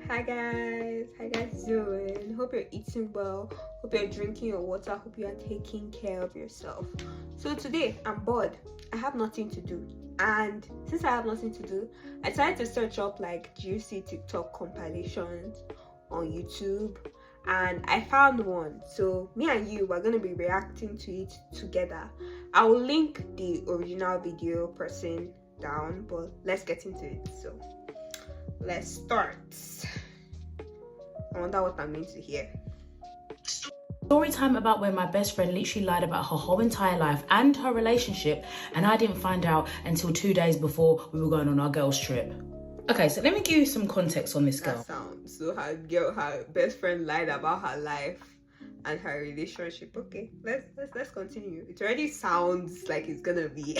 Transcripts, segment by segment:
Hi guys, how you guys doing? Hope you're eating well, hope you're drinking your water, hope you are taking care of yourself. So today I'm bored, I have nothing to do, and since I have nothing to do, I decided to search up like juicy TikTok compilations on YouTube, and I found one. So me and you are going to be reacting to it together. I will link the original video person down, but let's get into it. So let's start. I wonder what I'm going to hear. Story time about when my best friend literally lied about her whole entire life and her relationship, and I didn't find out until 2 days before we were going on our girls' trip. Okay, so let me give you some context on this girl. That sounds so her best friend lied about her life and her relationship. Okay, let's continue. It already sounds like it's gonna be.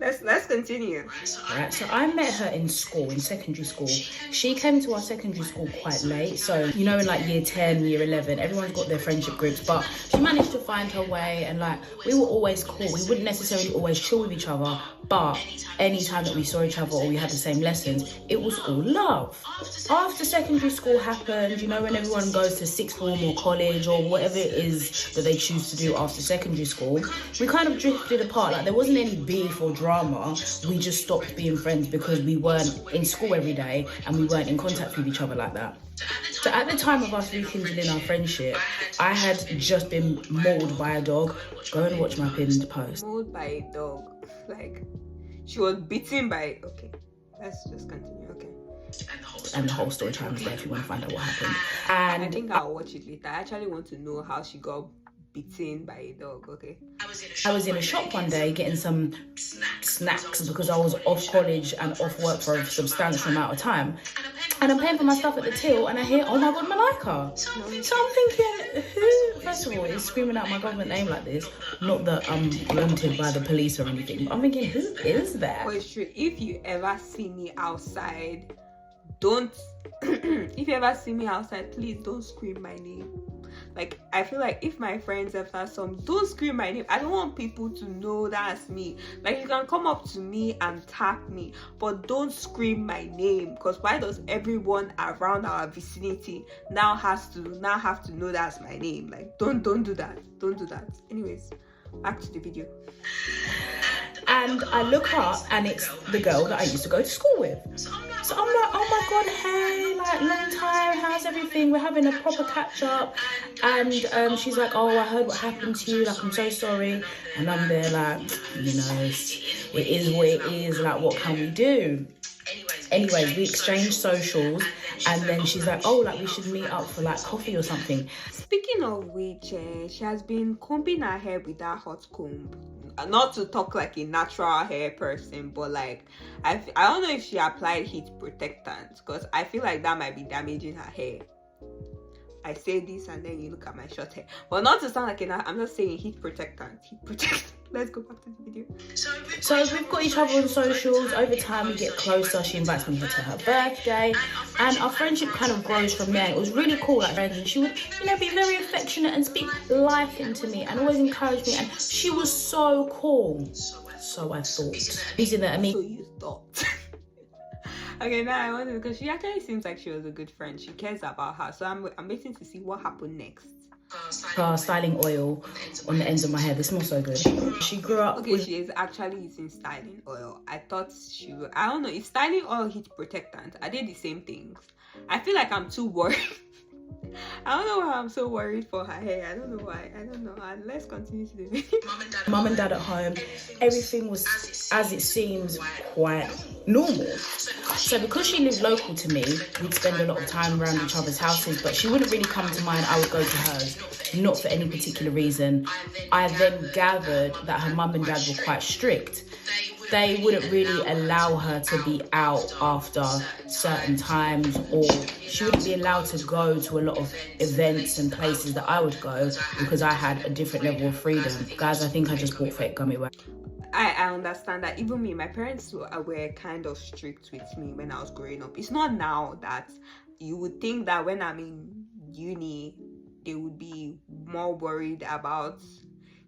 let's continue. Right, so I met her in school, in secondary school. She came to our secondary school quite late, so you know, in like year 10, year 11, everyone's got their friendship groups, but she managed to find her way, and like we were always cool. We wouldn't necessarily always chill with each other, but anytime that we saw each other or we had the same lessons, it was all love. After secondary school happened, you know, when everyone goes to sixth form or college or whatever it is that they choose to do after secondary school, we kind of drifted apart. Like there wasn't any beef or drama, we just stopped being friends because we weren't in school every day and we weren't in contact with each other like that. So at the time of us rekindling our friendship, I had just been mauled by a dog. Go and watch my pinned post. Mauled by a dog, like she was bitten by. Okay, let's just continue. Okay. And the whole story time is there if you want to find out what happened. And And I think I'll watch it later. I actually want to know how she got bitten by a dog. Okay. I was in a shop one day getting some snacks because I was off college and off work for a substantial amount of time. And I'm paying for my stuff at the till and I hear, oh my God, Malika. So I'm thinking, who, first of all, is screaming out my government name like this? Not that I'm wanted by the police or anything, but I'm thinking, who is that? But it's true, if you ever see me outside, don't if you ever see me outside, please don't scream my name. Like, I feel like if my friends after some, don't scream my name. I don't want people to know that's me. Like, you can come up to me and tap me, but don't scream my name, because why does everyone around our vicinity now have to know that's my name? Like, don't do that. Don't do that. Anyways, back to the video. And I look up and it's the girl that I used to go to school with. So I'm like, oh my God, hey, like long time, how's everything? We're having a proper catch up. And she's like, oh, I heard what happened to you, like I'm so sorry. And I'm there like, you know, it is what it is, like what can we do? Anyways, we exchanged socials and then she's like, oh, like we should meet up for like coffee or something. Speaking of which, she has been combing her hair with that hot comb. Not to talk like a natural hair person, but like I don't know if she applied heat protectant, because I feel like that might be damaging her hair. I say this and then you look at my short hair, but not to sound like I'm just saying heat protectant. Let's go back to the video. So we've got each other on socials. Over time we get closer. She invites me to her birthday and our friendship kind of grows from there. It was really cool, like friends, and she would, you know, be very affectionate and speak life into me and always encourage me, and she was so cool. So I thought. Using that, I mean. So you thought. Okay, now I wonder, because she actually seems like she was a good friend. She cares about her. So I'm waiting to see what happened next. Styling oil on the ends of my hair. They smell so good. She grew up okay, she is actually using styling oil. I thought she would. I don't know, is styling oil heat protectant? Are they the same things? I feel like I'm too worried. I don't know why I'm so worried for her hair. I don't know why. I don't know. And let's continue to the video. Mum and dad at home, everything was, as it seems, quite normal. So because she lived local to me, we'd spend a lot of time around each other's houses, but she wouldn't really come to mine. I would go to hers, not for any particular reason. I then gathered that her mum and dad were quite strict. They wouldn't really allow her to be out after certain times, or she wouldn't be allowed to go to a lot of events and places that I would go because I had a different level of freedom. Guys, I think I just bought fake gummy bears. I understand that. Even me, my parents were kind of strict with me when I was growing up. It's not now that you would think that when I'm in uni, they would be more worried about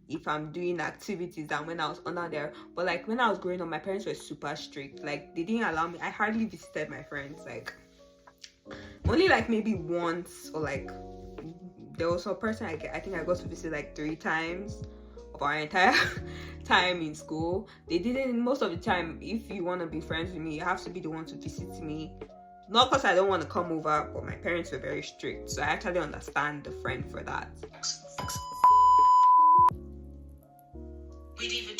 if I'm doing activities than when I was under there. But like when I was growing up, my parents were super strict. Like they didn't allow me. I hardly visited my friends. Like Only like maybe once, or like there was a person I think I got to visit like 3 times of our entire time in school. They didn't, most of the time, if you want to be friends with me, you have to be the one to visit me. Not because I don't want to come over, but my parents were very strict, so I actually understand the friend for that.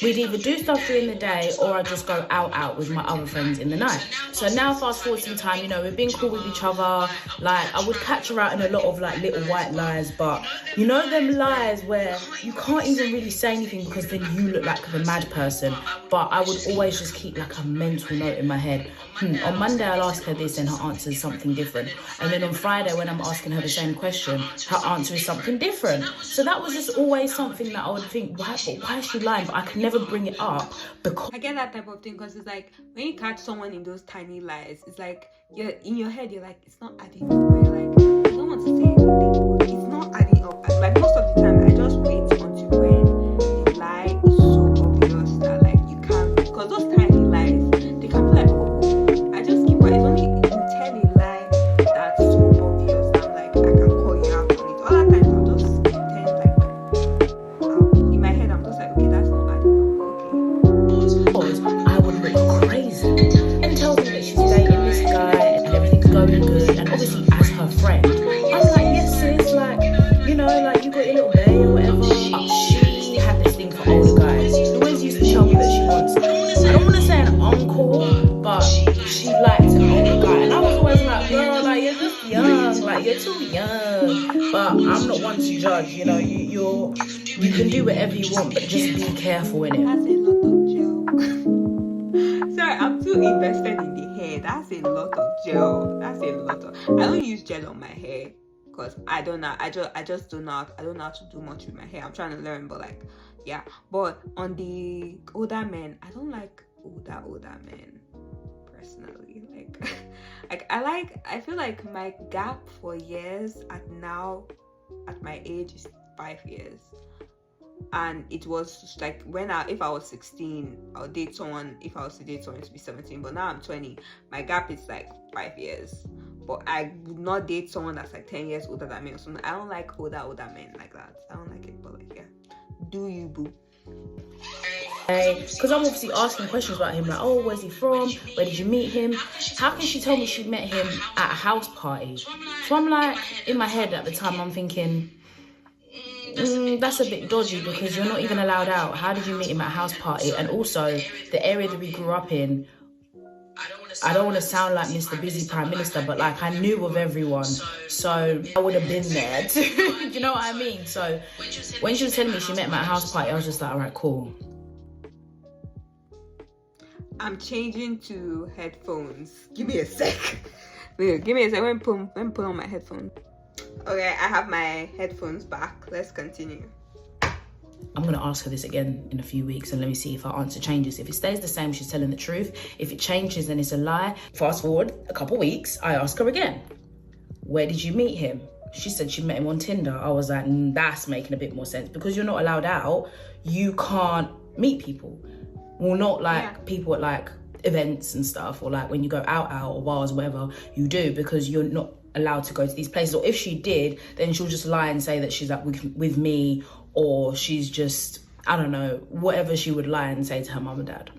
We'd either do stuff during the day, or I'd just go out with my other friends in the night. So now fast forward some time, you know, we've been cool with each other. Like, I would catch her out in a lot of like little white lies, but you know them lies where you can't even really say anything because then you look like the mad person. But I would always just keep like a mental note in my head. On Monday I'll ask her this and her answer is something different. And then on Friday when I'm asking her the same question, her answer is something different. So that was just always something that I would think, why is she lying? But I could never bring it up because I get that type of thing, because it's like when you catch someone in those tiny lies, it's like you're in your head, you're like, it's not adding up. You're like, I don't want to say anything, but it's not adding up. And like most of the time, I just wait until when the lie is so obvious that like you can't, because those tiny lies, they can be like, oh, I just keep quiet. It's only you tell a lie that's so obvious that I'm like, I can call you out on it. Other times I'll just pretend like, in my head I'm just like, okay, that's not adding up. I would look crazy. And tells me that she's dating this guy and everything's going good, and obviously as her friend, I'm like, yes sis, like, you know, like you got your little bae or whatever. But she had this thing for older guys. She always used to tell me that she wants, I don't want to say an uncle, but she liked an older guy, and I was always like, girl, like you're just young, like you're too young. But I'm not one to judge, you know, you can do whatever you want, but just be careful in it. That's a lot of gel. Sorry, I'm too invested in the hair. That's a lot of gel. That's a lot of. I don't use gel on my hair because I don't know. I just do not. I don't know how to do much with my hair. I'm trying to learn, but like, yeah. But on the older men, I don't like older men personally. Like, I feel like my gap for years at my age is 5 years. And it was like if I was 16, I'll date someone. If I was to date someone, to be 17, but now I'm 20. My gap is like 5 years. But I would not date someone that's like 10 years older than me or something. I don't like older men like that. I don't like it. But like, yeah, do you, boo? Because I'm obviously asking questions about him, like, oh, where's he from? Where did you meet him? How can she tell me she met him at a house party? So I'm like, in my head at the time, I'm thinking, that's a bit dodgy because you're not even allowed out. How did you meet him at a house party? And also, the area that we grew up in, I don't want to sound like Mr. Busy Prime Minister, but like I knew of everyone, so I would have been there too. You know what I mean? So when she was telling me she met him at a house party, I was just like, all right, cool. I'm changing to headphones. Give me a sec. Wait, give me a sec. Let me put on my headphones. Okay, I have my headphones back. Let's continue. I'm going to ask her this again in a few weeks and let me see if her answer changes. If it stays the same, she's telling the truth. If it changes, then it's a lie. Fast forward a couple weeks, I ask her again, where did you meet him? She said she met him on Tinder. I was like, that's making a bit more sense. Because you're not allowed out, you can't meet people. Well, not like people at like events and stuff, or like when you go out or bars or whatever, you do, because you're not allowed to go to these places. Or if she did, then she'll just lie and say that she's like with me, or she's just, I don't know, whatever she would lie and say to her mum and dad.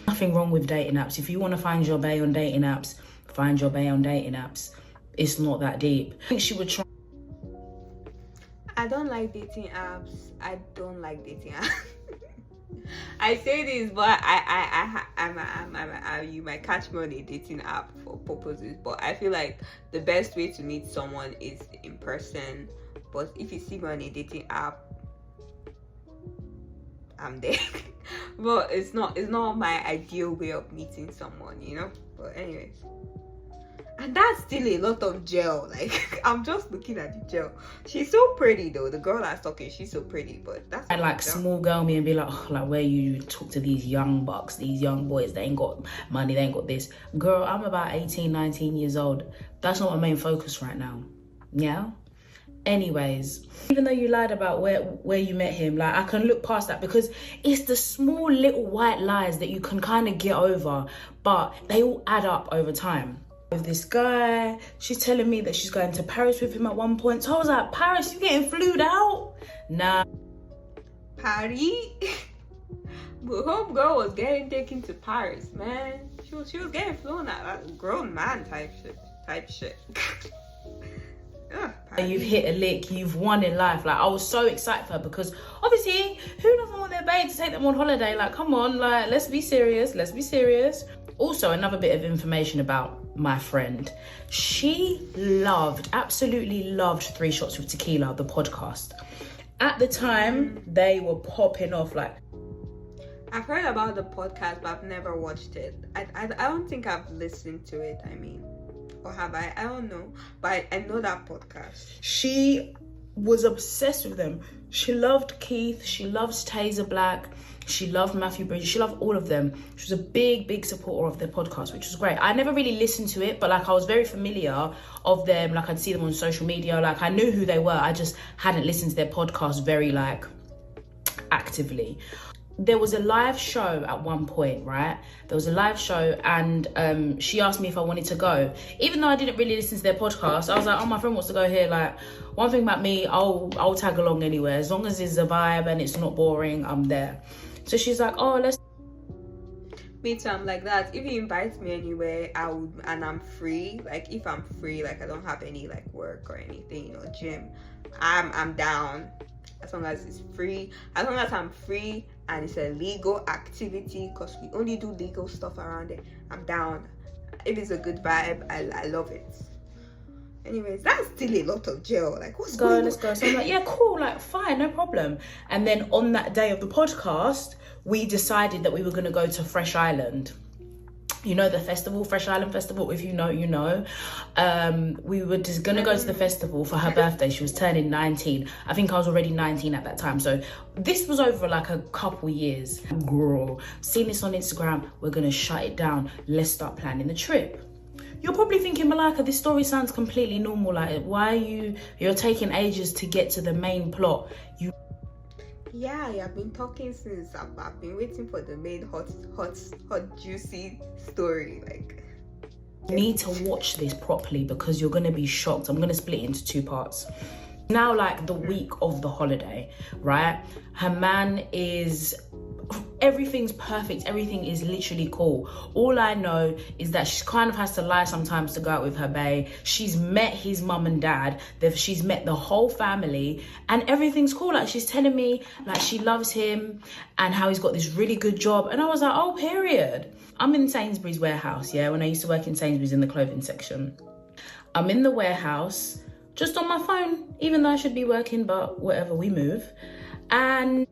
Nothing wrong with dating apps. If you want to find your bae on dating apps, find your bae on dating apps. It's not that deep. I think she would try. I don't like dating apps. I don't like dating apps. I say this, but you might catch me on a dating app for purposes, but I feel like the best way to meet someone is in person. But if you see me on a dating app, I'm there. But it's not my ideal way of meeting someone, you know. But anyways, and that's still a lot of gel. Like, I'm just looking at the gel. She's so pretty though. The girl that's talking, she's so pretty. But that's and like small girl me and be like, oh, like where you talk to these young bucks, these young boys, they ain't got money, they ain't got this. Girl, I'm about 18, 19 years old. That's not my main focus right now. Yeah. Anyways, even though you lied about where you met him, like I can look past that, because it's the small little white lies that you can kind of get over, but they all add up over time. with this guy. She's telling me that she's going to Paris with him at one point. So I was like, Paris, you getting flued out? Nah. Paris? But homegirl was getting taken to Paris, man. She was getting flown out. That's grown man type shit. Ugh, You've hit a lick, you've won in life. Like, I was so excited for her because obviously, who doesn't want their babe to take them on holiday? Like, come on, like, let's be serious. Also, another bit of information about my friend. She absolutely loved 3 Shots with Tequila, the podcast. At the time, they were popping off. Like, I've heard about the podcast, but I've never watched it. I don't think I've listened to it, I mean. Or have I? I don't know. But I know that podcast. She was obsessed with them. She loved Keith. She loves Taser Black. She loved Matthew Bridges. She loved all of them. She was a big supporter of their podcast, which was great. I never really listened to it, but like I was very familiar of them. Like I'd see them on social media. Like I knew who they were. I just hadn't listened to their podcast very like actively. There was a live show at one point, right? There was a live show and she asked me if I wanted to go. Even though I didn't really listen to their podcast, I was like, oh, my friend wants to go here. Like, one thing about me, I'll tag along anywhere. As long as it's a vibe and it's not boring, I'm there. So she's like, oh, let's... Me too, I'm like that. If he invites me anywhere, I would, and I'm free. Like, if I'm free, like I don't have any like work or anything, or gym, I'm down. As long as it's free, as long as I'm free and it's a legal activity, because we only do legal stuff around it, I'm down. If it's a good vibe, I love it. Anyways, that's still a lot of gel. Like, what's going on? Let's go. So I'm like, yeah, cool, like fine, no problem. And then on that day of the podcast, we decided that we were going to go to Fresh Island. You know the festival, Fresh Island Festival, if you know, you know. We were just gonna go to the festival for her birthday. She was turning 19. I think I was already 19 at that time. So this was over like a couple years. Girl, seen this on Instagram, we're gonna shut it down. Let's start planning the trip. You're probably thinking, Malika, this story sounds completely normal. Like, why are you're taking ages to get to the main plot? Yeah, I've been talking since. I've been waiting for the main hot, juicy story. Like, you need to watch this properly because you're gonna be shocked. I'm gonna split it into 2 parts. Now, like the week of the holiday, right? Her man is... everything's perfect, everything is literally cool. All I know is that she kind of has to lie sometimes to go out with her bae. She's met his mum and dad, she's met the whole family, and everything's cool. Like, she's telling me like she loves him and how he's got this really good job, and I was like, oh, period. I'm in Sainsbury's warehouse, yeah, when I used to work in Sainsbury's in the clothing section. I'm in the warehouse just on my phone, even though I should be working, but whatever, we move. And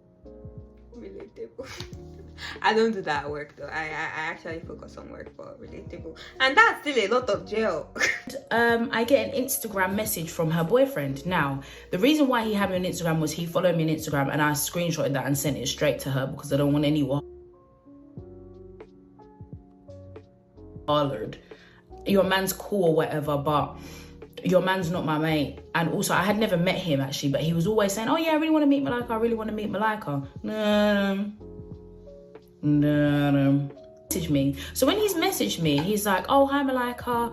relatable. I don't do that at work though. I actually focus on work, but relatable. And that's still a lot of jail. I get an Instagram message from her boyfriend. Now, the reason why he had me on Instagram was he followed me on Instagram, and I screenshotted that and sent it straight to her because I don't want anyone bothered. Your man's cool or whatever, but your man's not my mate. And also, I had never met him actually, but he was always saying, oh yeah, I really want to meet Malika, I really want to meet Malika. No. Message me. So when he's messaged me, he's like, oh, hi Malika,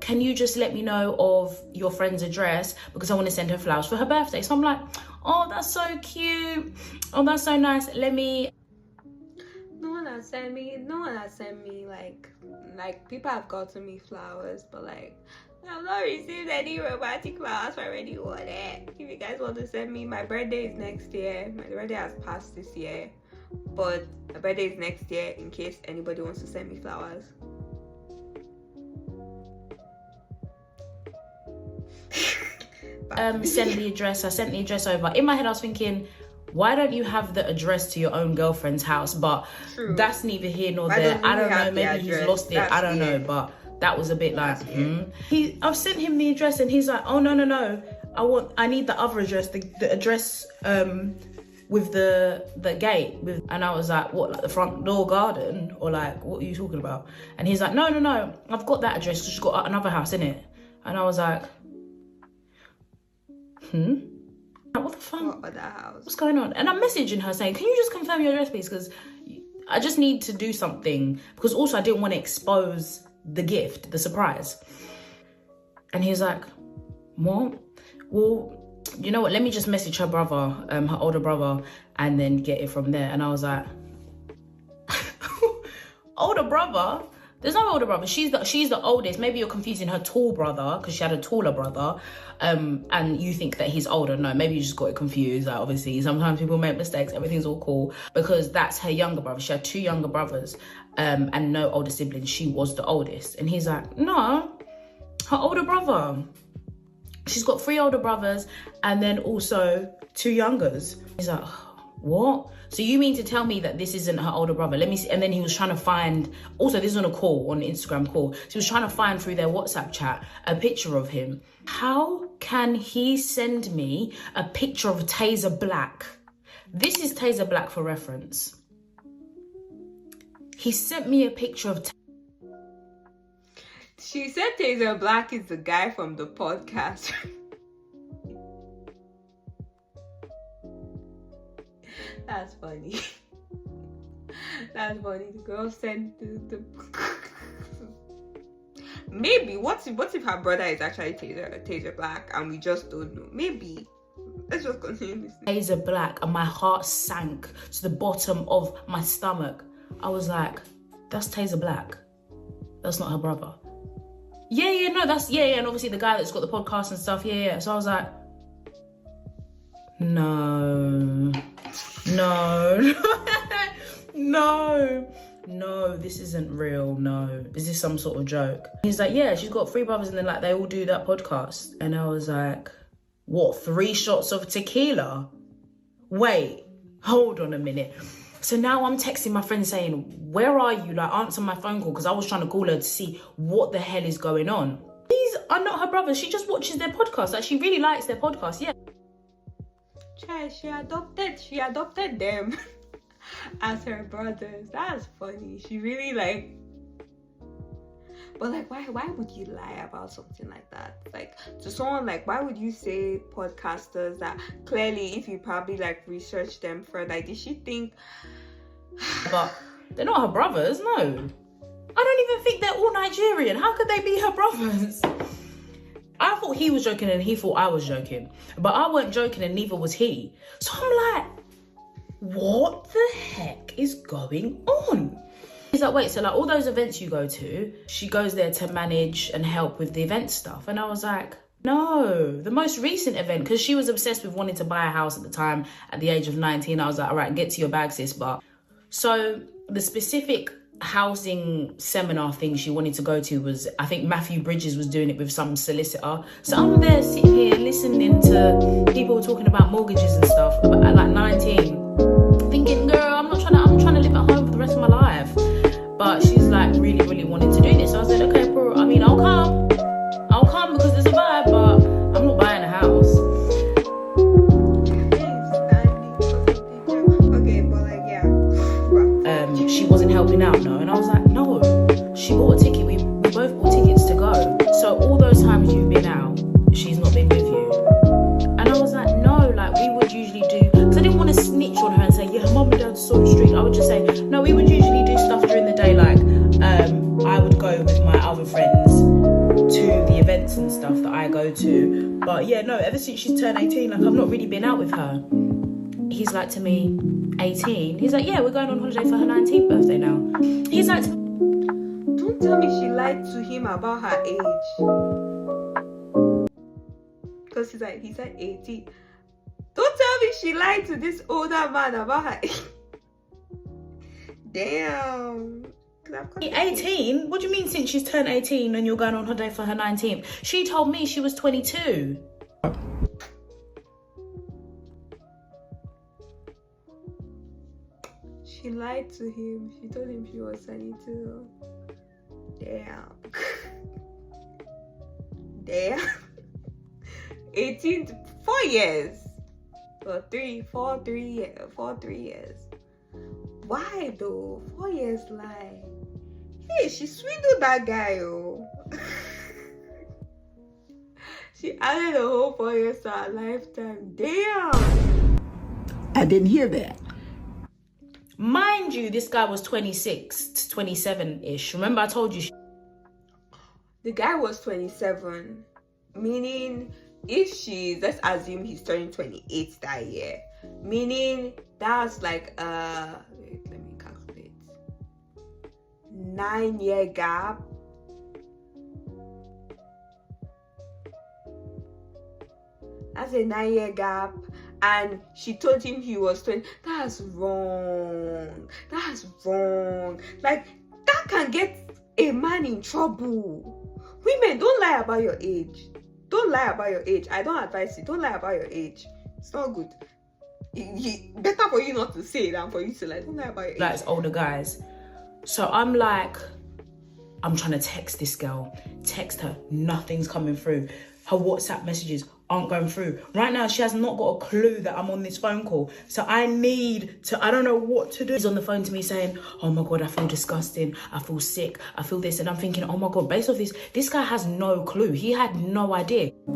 can you just let me know of your friend's address because I want to send her flowers for her birthday. So I'm like, oh, that's so cute, oh, that's so nice, let me... No one has sent me like people have gotten me flowers, but like I've not received any romantic flowers from anyone. If you guys want to send me, my birthday is next year. My birthday has passed this year, but my birthday is next year in case anybody wants to send me flowers. Send the address. I sent the address over. In my head I was thinking, why don't you have the address to your own girlfriend's house? But true, that's neither here nor there. I don't know, maybe he's lost it, I don't know, but that was a bit like, I've sent him the address and he's like, oh no, I need the other address, the address with the gate with, and I was like, what, like the front door garden, or like, what are you talking about? And he's like, no, I've got that address, she's got another house in it. And I was like, what the fuck? What other house? What's going on? And I'm messaging her saying, can you just confirm your address please, because I just need to do something, because also I didn't want to expose the gift, the surprise. And he's like, what? Well, you know what? Let me just message her brother, her older brother, and then get it from there. And I was like, older brother? There's no older brother. She's the oldest. Maybe you're confusing her tall brother because she had a taller brother, and you think that he's older. No, maybe you just got it confused. Like, obviously, sometimes people make mistakes. Everything's all cool because that's her younger brother. She had 2 younger brothers, and no older siblings. She was the oldest. And he's like, no, her older brother. She's got 3 older brothers and then also 2 youngers. He's like, what? So you mean to tell me that this isn't her older brother? Let me see. And then he was trying to find, also this is on a call, on an Instagram call. So he was trying to find through their WhatsApp chat a picture of him. How can he send me a picture of Taser Black? This is Taser Black for reference. He sent me a picture of She said Taser Black is the guy from the podcast. That's funny. That's funny. The girl sent the maybe what if her brother is actually Taser Black and we just don't know? Maybe. Let's just continue listening. Taser Black, and my heart sank to the bottom of my stomach. I was like, that's Taser Black. That's not her brother. Yeah, and obviously the guy that's got the podcast and stuff, yeah. So I was like, no, this isn't real, no. Is this some sort of joke? He's like, yeah, she's got 3 brothers and then like they all do that podcast. And I was like, what, 3 shots of tequila? Wait, hold on a minute. So now I'm texting my friend saying, where are you? Like, answer my phone call, because I was trying to call her to see what the hell is going on. These are not her brothers. She just watches their podcast. Like, she really likes their podcast, yeah. She adopted them as her brothers. That's funny. She really like. But like, why would you lie about something like that? Like, to someone, like, why would you say podcasters that clearly, if you probably like research them further, like, did she think? But they're not her brothers, no. I don't even think they're all Nigerian. How could they be her brothers? I thought he was joking and he thought I was joking. But I weren't joking and neither was he. So I'm like, what the heck is going on? He's like, wait, so like all those events you go to, she goes there to manage and help with the event stuff. And I was like, no, the most recent event, because she was obsessed with wanting to buy a house at the time at the age of 19. I was like, all right, get to your bag, sis. But so the specific housing seminar thing she wanted to go to was, I think Matthew Bridges was doing it with some solicitor. So I'm there sitting here listening to people talking about mortgages and stuff at like 19, thinking, girl, I'm trying to live at home for the rest of my life. But she's like really wanting to do this. So I said, okay, bro, I mean, I'll come because there's a vibe, but I'm not buying a house. Okay, but like, yeah. She wasn't helping out, no. And I was like, no, she bought a ticket. We both bought tickets to go. So all those times you've been out, she's not been with you. And I was like, no, like we would usually do, because I didn't want to snitch on her and say, yeah, her mum and dad saw the street. I would just say, no, we would usually do stuff during the day. Like I would go with my other friends to the events and stuff that I go to. But yeah, no, ever since she's turned 18, like I've not really been out with her. He's like to me, 18? He's like, yeah, we're going on holiday for her 19th birthday now. He's like, don't tell me she lied to him about her age. Because he said 18. Don't tell me she lied to this older man about her age. Damn. 18? What do you mean since she's turned 18 and you're going on holiday for her 19th? She told me she was 22. She lied to him. She told him she was 22. Damn. Damn. 18, 4 years. Or 3 years. Why though? 4 years lie. Hey, she swindled that guy, oh. She added a whole 4 years to her lifetime. Damn. I didn't hear that. Mind you, this guy was 26 to 27-ish. Remember I told you The guy was 27, meaning if let's assume he's turning 28 that year, meaning that's like wait, let me calculate, 9-year gap. That's a 9-year gap. And she told him he was 20. That's wrong. That's wrong. Like, that can get a man in trouble. Women, don't lie about your age. Don't lie about your age. I don't advise you. Don't lie about your age. It's not good. Better for you not to say than for you to lie. Don't lie about your age. Like, it's older guys. So I'm like, I'm trying to text this girl. Text her. Nothing's coming through. Her WhatsApp messages aren't going through. Right now, she has not got a clue that I'm on this phone call. So I don't know what to do. He's on the phone to me saying, oh my God, I feel disgusting. I feel sick. I feel this. And I'm thinking, oh my God, based off this guy has no clue. He had no idea. He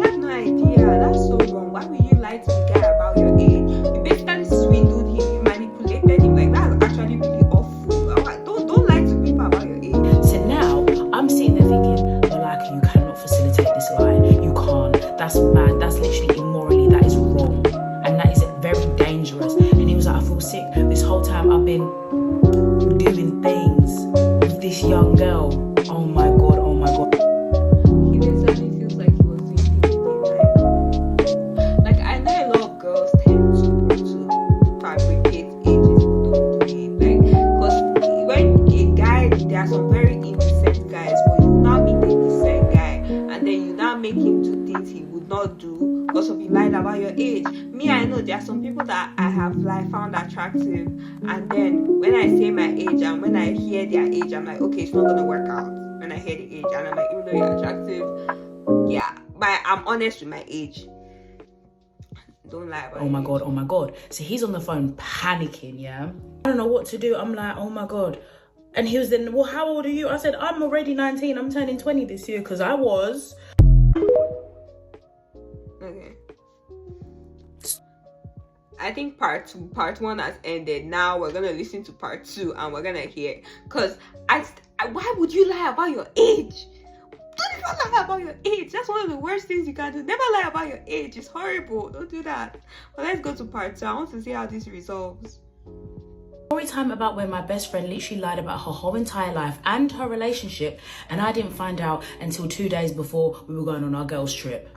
had no idea. That's so wrong. Why would you lie to the guy about your age? You basically swindled him. You manipulated him. Like, that's actually really awful. Don't lie to people about your age. So now, I'm sitting there thinking, like, you cannot facilitate this lie. You can't. That's mad. That's literally immorally. That is wrong. And that is very dangerous. And he was like, I feel sick. This whole time I've been doing things with this young girl. Oh my God. Oh my God. He basically feels like he was doing things with him. Like, I know a lot of girls tend to fabricate ages but don't do it. Like, because when a guy, there are some very indecent guys, but you now meet a decent guy and then you now make him do things he would not do because of you lied about your age. Me, I know there are some people that I have like found attractive, and then when I say my age and when I hear their age, I'm like, okay, it's not gonna work out. When I hear the age, and I'm like, even though you're attractive, yeah, but I'm honest with my age. Don't lie about Oh my age. God. Oh my God. So he's on the phone panicking, yeah? I don't know what to do. I'm like, oh my God. And he was then, well, how old are you? I said, I'm already 19. I'm turning 20 this year because I was. Okay. I think part 1 has ended. Now we're gonna listen to part 2 and we're gonna hear. Cause why would you lie about your age? Don't even lie about your age. That's one of the worst things you can do. Never lie about your age. It's horrible. Don't do that. But let's go to part 2. I want to see how this resolves. Story time about when my best friend literally lied about her whole entire life and her relationship, and I didn't find out until 2 days before we were going on our girls' trip.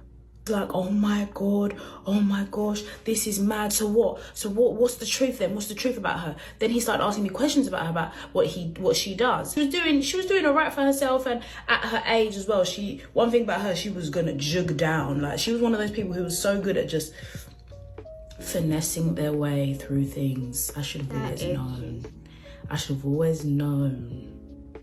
Like, oh my God, oh my gosh, this is mad. So what's the truth then? What's the truth about her? Then he started asking me questions about her, about what she does. She was doing all right for herself, and at her age as well, one thing about her, she was gonna jug down. Like, she was one of those people who was so good at just finessing their way through things. I should have always known. I should have always known.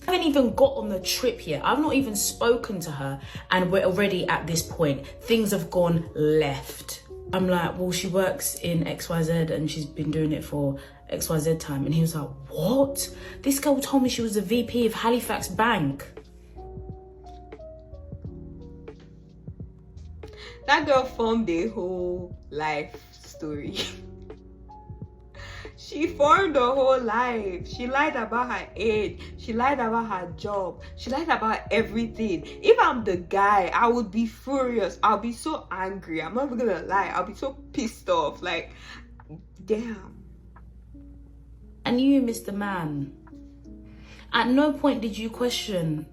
I haven't even got on the trip yet. I've not even spoken to her, and we're already at this point. Things have gone left. I'm like, well, she works in XYZ and she's been doing it for XYZ time. And he was like, what? This girl told me she was the VP of Halifax Bank. That girl formed a whole life story. She formed a whole life. She lied about her age. She lied about her job. She lied about everything. If I'm the guy, I would be furious. I'll be so angry. I'm not even gonna lie. I'll be so pissed off. Like, damn. And you, Mr. Man, at no point did you question,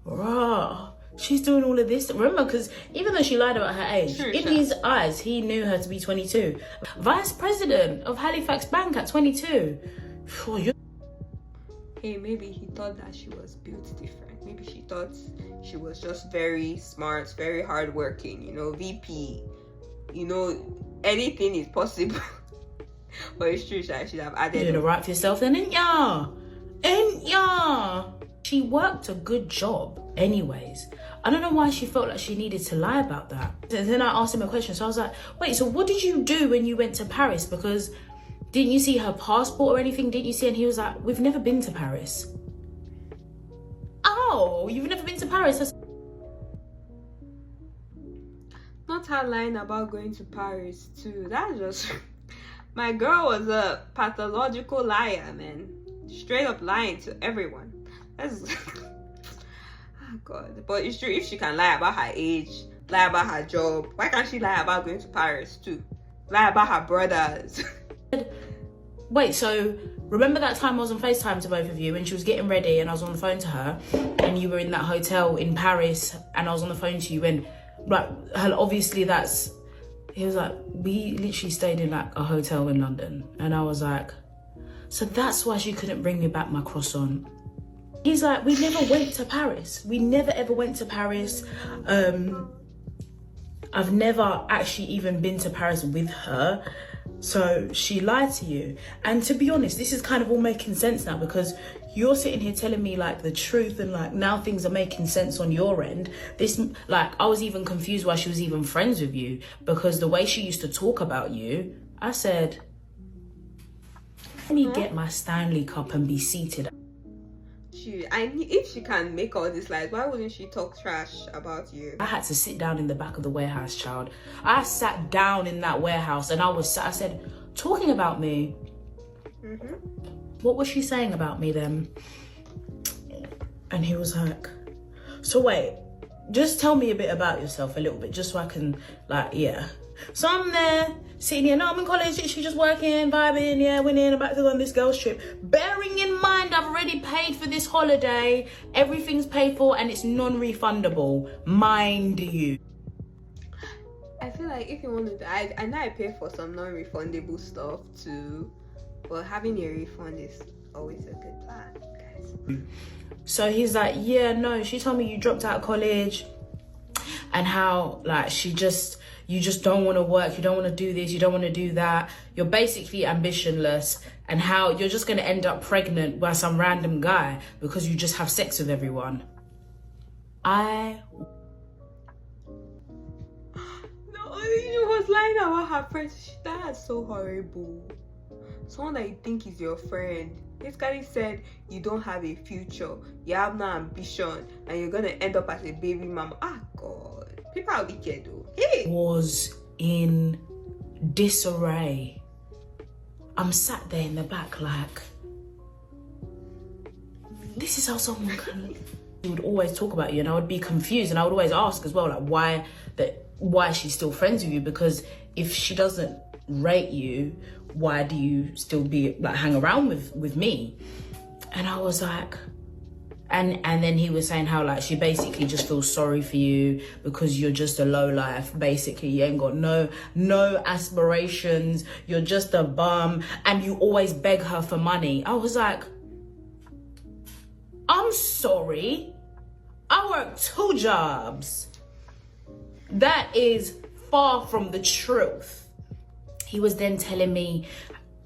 rah, she's doing all of this. Remember, because even though she lied about her age, in his eyes, he knew her to be 22. Vice President of Halifax Bank at 22. Hey, maybe he thought that she was built different. Maybe she thought she was just very smart, very hardworking, VP. Anything is possible. But it's true, I should have added. You're doing right for yourself then, ain't ya? Ain't ya? She worked a good job anyways. I don't know why she felt like she needed to lie about that. And then I asked him a question. So I was like, wait, so what did you do when you went to Paris? Because didn't you see her passport or anything? Didn't you see? And he was like, we've never been to Paris. Oh, you've never been to Paris? Not her lying about going to Paris too. That's just... My girl was a pathological liar, man. Straight up lying to everyone. That's... Oh, God. But it's true, if she can lie about her age, lie about her job, why can't she lie about going to Paris too? Lie about her brothers. Wait, so remember that time I was on FaceTime to both of you and she was getting ready and I was on the phone to her and you were in that hotel in Paris and I was on the phone to you and like obviously that's, he was like, we literally stayed in like a hotel in London. And I was like, so that's why she couldn't bring me back my croissant. He's like, we never went to Paris. We never ever went to Paris. I've never actually even been to Paris with her. So she lied to you. And to be honest, this is kind of all making sense now because you're sitting here telling me like the truth and like now things are making sense on your end. This, like, I was even confused why she was even friends with you because the way she used to talk about you, I said, let me get my Stanley Cup and be seated. If she can make all these lies, why wouldn't she talk trash about you? I had to sit down in the back of the warehouse, child. I sat down in that warehouse and I said, talking about me. What was she saying about me then? And he was like, so wait, just tell me a bit about yourself a little bit, just so I can, like, yeah. So I'm there, sitting here, no, I'm in college, literally just working, vibing, yeah, winning, about to go on this girl's trip. Bearing in mind, I've already paid for this holiday, everything's paid for, and it's non-refundable, mind you. I feel like if you want to, I know I pay for some non-refundable stuff too, but having a refund is always a good plan, guys. So he's like, yeah, no, she told me you dropped out of college and how, like, you just don't want to work, you don't want to do this, you don't want to do that. You're basically ambitionless and how you're just going to end up pregnant by some random guy because you just have sex with everyone. No, she was lying about her friends. That's so horrible. Someone that you think is your friend basically said you don't have a future, you have no ambition, and you're going to end up as a baby mama. Ah, God. People are wicked though. Hey. Was in disarray. I'm sat there in the back like, this is how someone can. He would always talk about you and I would be confused and I would always ask as well, like, why she's still friends with you, because if she doesn't rate you, why do you still hang around with me? And I was like, and then he was saying how like she basically just feels sorry for you because you're just a low life. Basically, you ain't got no aspirations. You're just a bum, and you always beg her for money. I was like, I'm sorry. I work 2 jobs. That is far from the truth. He was then telling me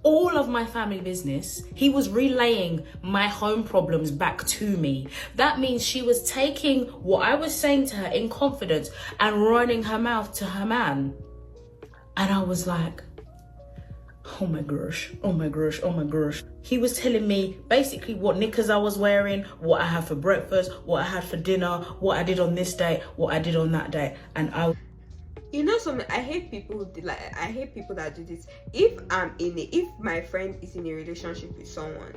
all of my family business. He was relaying my home problems back to me. That means she was taking what I was saying to her in confidence and running her mouth to her man. And I was like, oh my gosh, oh my gosh, oh my gosh. He was telling me basically what knickers I was wearing, what I had for breakfast, what I had for dinner, what I did on this day, what I did on that day. And you know something, I hate people that do this. If my friend is in a relationship with someone,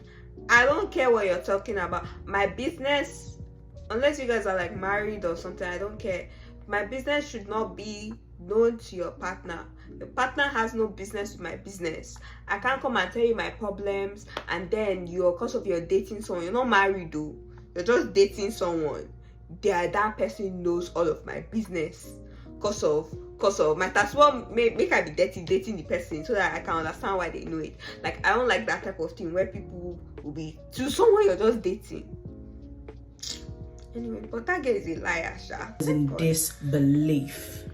I don't care what you're talking about. My business, unless you guys are like married or something, I don't care. My business should not be known to your partner. Your partner has no business with my business. I can't come and tell you my problems and then because of you're dating someone, you're not married though, you're just dating someone, that person knows all of my business. Cause of might as well make I be dating the person so that I can understand why they know it. Like, I don't like that type of thing where people will be to someone you're just dating. Anyway, but that girl is a liar, Sha. was in disbelief.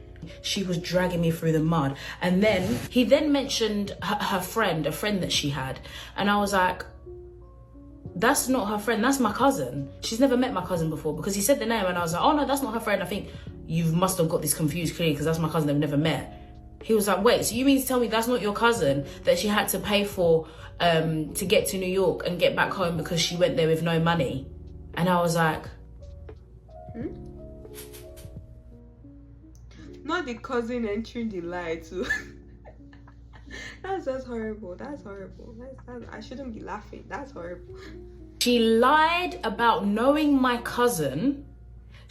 She was dragging me through the mud. And then he then mentioned her friend, a friend that she had. And I was like, that's not her friend, that's my cousin. She's never met my cousin before, because he said the name and I was like, oh no, that's not her friend. I think you must have got this confused clearly because that's my cousin they've never met. He was like, wait, so you mean to tell me that's not your cousin that she had to pay for to get to New York and get back home because she went there with no money? And I was like, Not the cousin entering the lie too. That's just horrible. That's horrible. I shouldn't be laughing. That's horrible. She lied about knowing my cousin.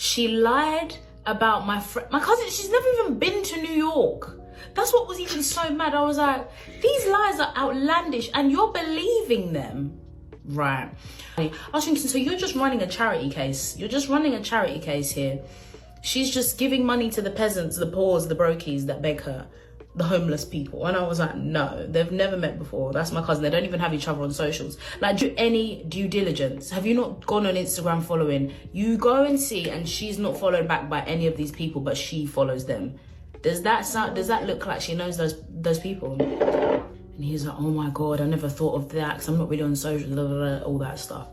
She lied about my cousin. She's never even been to New York. That's what was even so mad. I was like, these lies are outlandish and you're believing them. Right. I was thinking, so you're just running a charity case. You're just running a charity case here. She's just giving money to the peasants, the poor, the brokies that beg her, the homeless people. And I was like, no, they've never met before. That's my cousin. They don't even have each other on socials. Like, do any due diligence. Have you not gone on Instagram following? You go and see, and she's not followed back by any of these people, but she follows them. Does that look like she knows those people? And he's like, oh my God, I never thought of that because I'm not really on social, blah, blah, blah, all that stuff.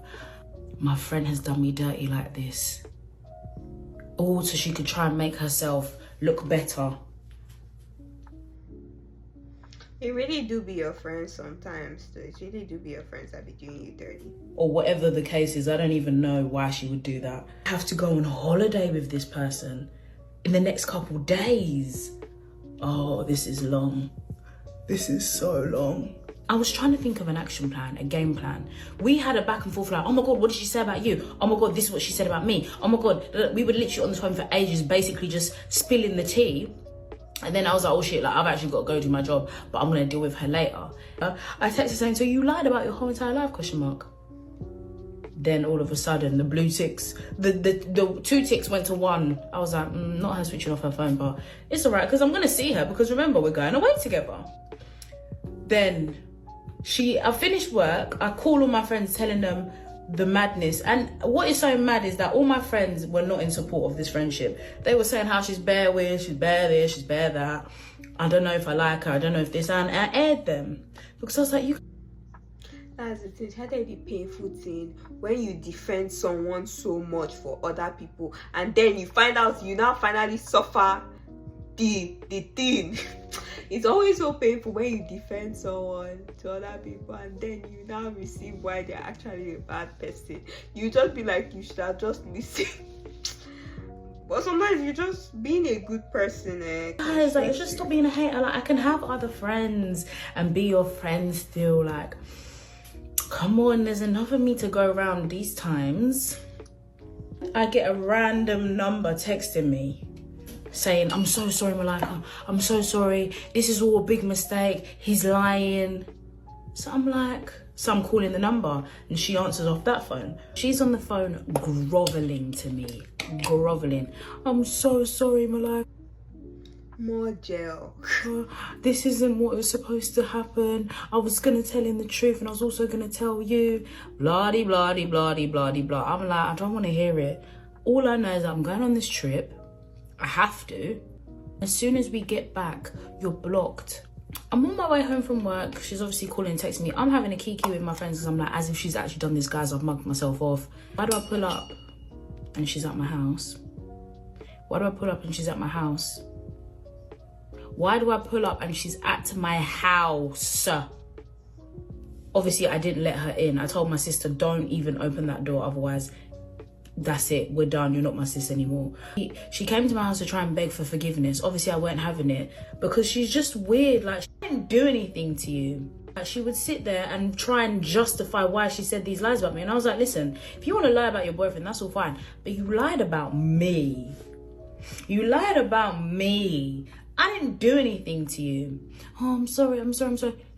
My friend has done me dirty like this. All so she could try and make herself look better. It really do be your friends sometimes. Though. It really do be your friends that be doing you dirty. Or whatever the case is, I don't even know why she would do that. I have to go on holiday with this person in the next couple days. Oh, this is long. This is so long. I was trying to think of an action plan, a game plan. We had a back and forth like, oh my God, what did she say about you? Oh my God, this is what she said about me. Oh my God, we were literally on the phone for ages, basically just spilling the tea. And then I was like, oh shit, like I've actually got to go do my job, but I'm gonna deal with her later. I texted saying, so you lied about your whole entire life, ? Then all of a sudden, the blue ticks, the 2 ticks went to 1. I was like, not her switching off her phone, but it's all right, because I'm gonna see her, because remember, we're going away together. Then I finished work, I call all my friends telling them the madness. And what is so mad is that all my friends were not in support of this friendship. They were saying how she's bare weird, she's bare this, she's bare that. I don't know if I like her, I don't know if this, and I aired them. Because I was like, that's the thing. How the painful thing when you defend someone so much for other people, and then you find out you now finally suffer the thing. It's always so painful when you defend someone to other people, and then you now receive why they're actually a bad person. You just be like, you should have just listened. But sometimes you're just being a good person. Guys, like, just stop being a hater. Like, I can have other friends and be your friend still. Like, come on, there's enough of me to go around. These times I get a random number texting me saying, I'm so sorry, Malika, I'm so sorry, this is all a big mistake, he's lying. So I'm like, so I'm calling the number, and she answers off that phone. She's on the phone groveling to me, groveling. I'm so sorry, Malika. More jail. This isn't what was supposed to happen. I was gonna tell him the truth, and I was also gonna tell you. Blah de blah de blah de blah de blah. I'm like, I don't want to hear it. All I know is that I'm going on this trip. I have to. As soon as we get back, you're blocked. I'm on my way home from work. She's obviously calling and texting me. I'm having a kiki with my friends because I'm like, as if she's actually done this, guys. I've mugged myself off. Why do I pull up and she's at my house? Why do I pull up and she's at my house? Why do I pull up and she's at my house? Obviously, I didn't let her in. I told my sister, don't even open that door. Otherwise, that's it. We're done. You're not my sis anymore. She came to my house to try and beg for forgiveness. Obviously, I weren't having it because she's just weird. Like, she didn't do anything to you. Like, she would sit there and try and justify why she said these lies about me. And I was like, listen, if you want to lie about your boyfriend, that's all fine. But you lied about me. You lied about me. I didn't do anything to you. Oh, I'm sorry.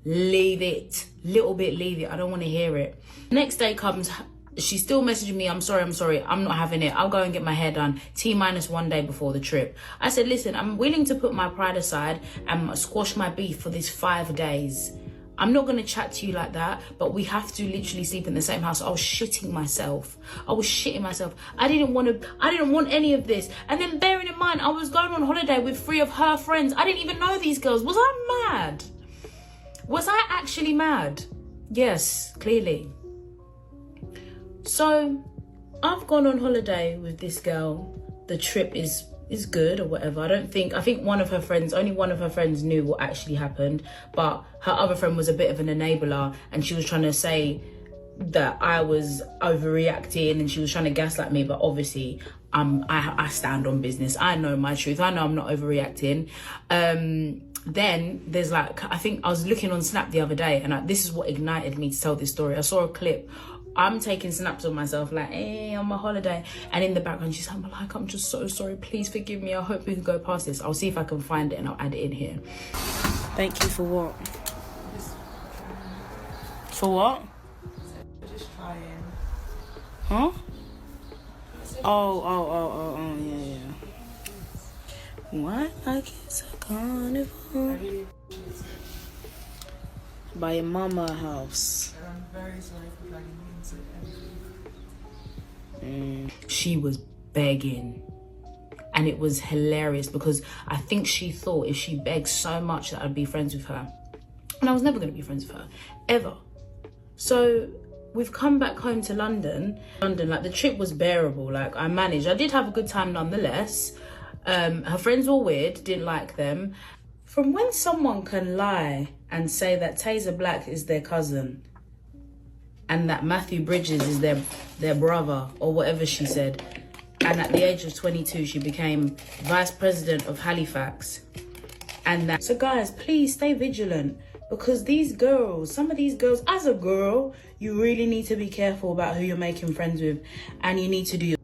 Leave it. Little bit, leave it. I don't want to hear it. Next day comes, she's still messaging me, I'm sorry. I'm not having it. I'll go and get my hair done. T-1 day before the trip. I said, listen, I'm willing to put my pride aside and squash my beef for these 5 days. I'm not going to chat to you like that, but we have to literally sleep in the same house. I was shitting myself. I didn't want any of this. And then bearing in mind, I was going on holiday with 3 of her friends. I didn't even know these girls. Was I mad? Was I actually mad? Yes, clearly. So I've gone on holiday with this girl. The trip is good or whatever. I think only one of her friends knew what actually happened, but her other friend was a bit of an enabler, and she was trying to say that I was overreacting and she was trying to gaslight me. But obviously I stand on business. I know my truth. I know I'm not overreacting. Then there's like, I think I was looking on Snap the other day, and this is what ignited me to tell this story. I saw a clip. I'm taking snaps of myself like, hey, on my holiday. And in the background, she's like, I'm just so sorry. Please forgive me. I hope we can go past this. I'll see if I can find it and I'll add it in here. Thank you for what? For what? Just trying. Huh? Oh, yeah. What? Like it's a carnival. By your mama house. And I'm very sorry for dragging you into everything. She was begging. And it was hilarious because I think she thought if she begged so much that I'd be friends with her. And I was never going to be friends with her. Ever. So we've come back home to London, like the trip was bearable, like I managed. I did have a good time nonetheless. Her friends were weird, didn't like them. From when someone can lie and say that Taser Black is their cousin and that Matthew Bridges is their brother or whatever she said, and at the age of 22 she became vice president of Halifax, and that, so guys, please stay vigilant. Because these girls, some of these girls, as a girl, you really need to be careful about who you're making friends with. And you need to do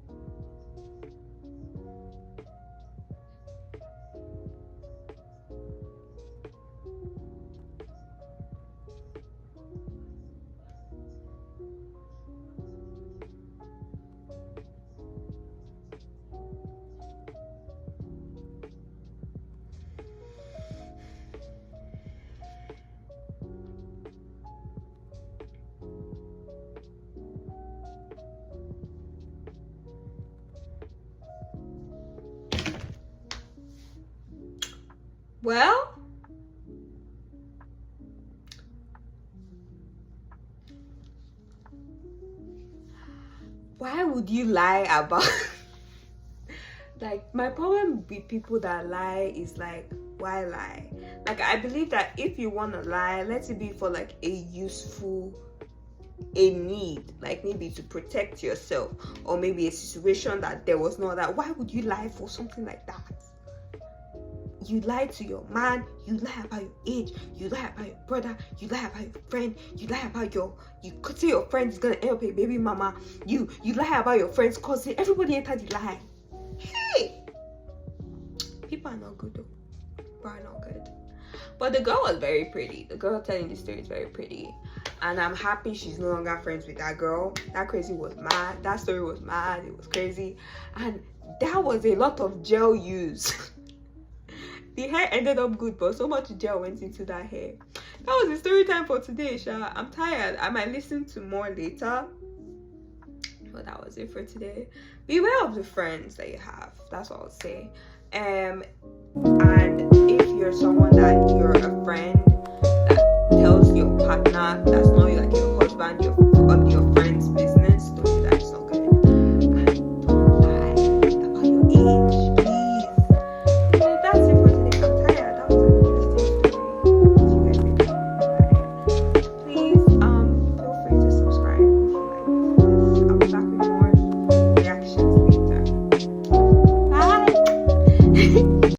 Well, why would you lie about like, my problem with people that lie is like, why lie? Like, I believe that if you want to lie, let it be for like a need, like maybe to protect yourself, or maybe a situation that there was no that. Why would you lie for something like that? You lie to your man, you lie about your age, you lie about your brother, you lie about your friend, you lie about you could say your friend is gonna end up a baby mama, you lie about your friend's cousin. Everybody entered the lie. Hey, people are not good though. People are not good. But the girl was very pretty. The girl telling the story is very pretty, and I'm happy she's no longer friends with that girl. That crazy was mad. That story was mad. It was crazy, and that was a lot of gel use. The hair ended up good, but so much gel went into that hair. That was the story time for today, Sha. I'm tired. I might listen to more later. But that was it for today. Beware of the friends that you have. That's what I'll say. And if you're someone that you're a friend that tells your partner that